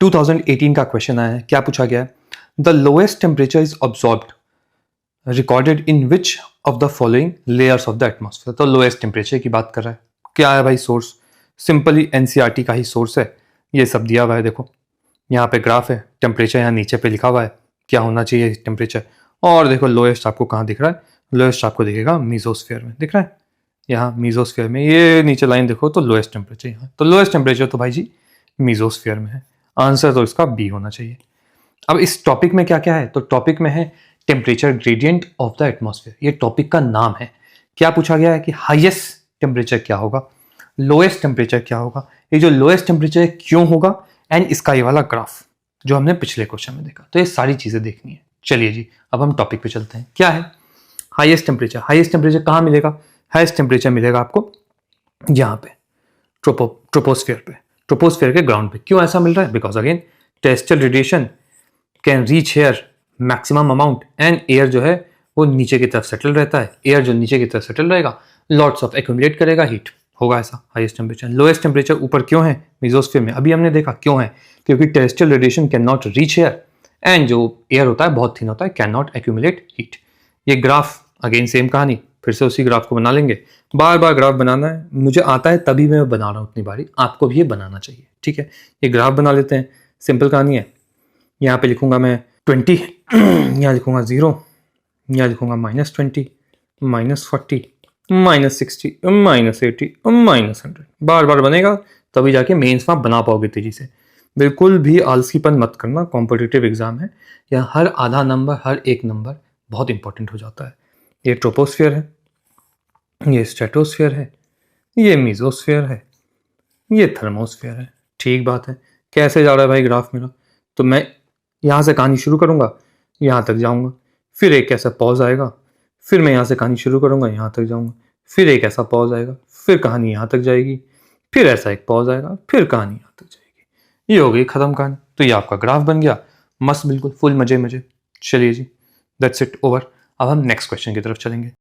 2018 का क्वेश्चन आया है। क्या पूछा गया है? The lowest temperature is observed recorded in which of the following layers of the atmosphere. तो लोएस्ट टेम्परेचर की बात कर रहा है। क्या है भाई सोर्स? सिंपली एनसीईआरटी का ही सोर्स है। ये सब दिया हुआ है, देखो यहाँ पे ग्राफ है, टेम्परेचर यहाँ नीचे पे लिखा हुआ है क्या होना चाहिए टेम्परेचर, और देखो लोएस्ट आपको कहाँ दिख रहा है? लोएस्ट आपको दिखेगा मीजोस्फीयर में, दिख रहा है यहाँ मीजोस्फीयर में। ये नीचे लाइन देखो तो लोएस्ट टेम्परेचर यहाँ, तो लोएस्ट टेम्परेचर तो भाई जी मीजोस्फीयर में है। आंसर तो इसका बी होना चाहिए। अब इस टॉपिक में क्या क्या है? तो टॉपिक में है temperature gradient of the atmosphere, ये टॉपिक का नाम है। क्या पूछा गया है कि हाईएस्ट टेम्परेचर क्या होगा, लोएस्ट टेम्परेचर क्या होगा, ये जो लोएस्ट टेम्परेचर क्यों होगा, एंड इसका ये वाला ग्राफ जो हमने पिछले क्वेश्चन में देखा। तो ये सारी चीजें देखनी है। चलिए जी अब हम टॉपिक पे चलते हैं। क्या है हाईएस्ट टेम्परेचर? हाईएस्ट टेम्परेचर कहाँ मिलेगा? हाईएस्ट टेम्परेचर मिलेगा आपको यहाँ पे ट्रोपोस्फियर पे, ट्रोपोस्फियर के ग्राउंड पे। क्यों ऐसा मिल रहा है? Because again terrestrial radiation can reach air maximum amount, and air जो है वो नीचे की तरफ सेटल रहता है। एयर जो नीचे की तरफ सेटल रहेगा लॉट्स ऑफ एक्यूमुलेट करेगा हीट, होगा ऐसा हाईएस्ट टेम्परेचर। लोएस्ट टेम्परेचर ऊपर क्यों है? मीजोस्फीयर में। अभी हमने देखा क्यों है, क्योंकि terrestrial radiation can not reach air, and जो एयर होता है बहुत थिन होता है, कैन नॉट एक्यूमुलेट हीट। ये ग्राफ अगेन सेम कहानी, फिर से उसी ग्राफ को बना लेंगे। बार बार ग्राफ बनाना है, मुझे आता है तभी मैं बना रहा हूँ इतनी बारी, आपको भी ये बनाना चाहिए, ठीक है। ये ग्राफ बना लेते हैं, सिंपल कहानी है। यहाँ पे लिखूंगा मैं 20, यहाँ लिखूंगा 0, यहाँ लिखूंगा -20, -40, -60, -80, -100। बार बार बनेगा तभी जाके मेंस में आप बना पाओगे तेजी से। बिल्कुल भी आलसीपन मत करना, कॉम्पिटिटिव एग्जाम है, यहाँ हर आधा नंबर, हर एक नंबर बहुत इंपॉर्टेंट हो जाता है। ये ट्रोपोस्फियर है, ये स्ट्रेटोस्फियर है, ये मीजोस्फियर है, ये थर्मोस्फियर है। ठीक बात है। कैसे जा रहा है भाई ग्राफ मेरा? तो मैं यहाँ से कहानी शुरू करूँगा, यहाँ तक जाऊँगा, फिर एक ऐसा पॉज आएगा, फिर मैं यहाँ से कहानी शुरू करूँगा, यहाँ तक जाऊँगा, फिर एक ऐसा पॉज आएगा, फिर कहानी यहाँ तक जाएगी, फिर ऐसा एक पॉज आएगा, फिर कहानी यहाँ तक जाएगी। ये हो गई खत्म कहानी। तो ये आपका ग्राफ बन गया, मस्त, बिल्कुल फुल मजे मजे। चलिए जी, दैट्स इट, ओवर। अब हम नेक्स्ट क्वेश्चन की तरफ चलेंगे।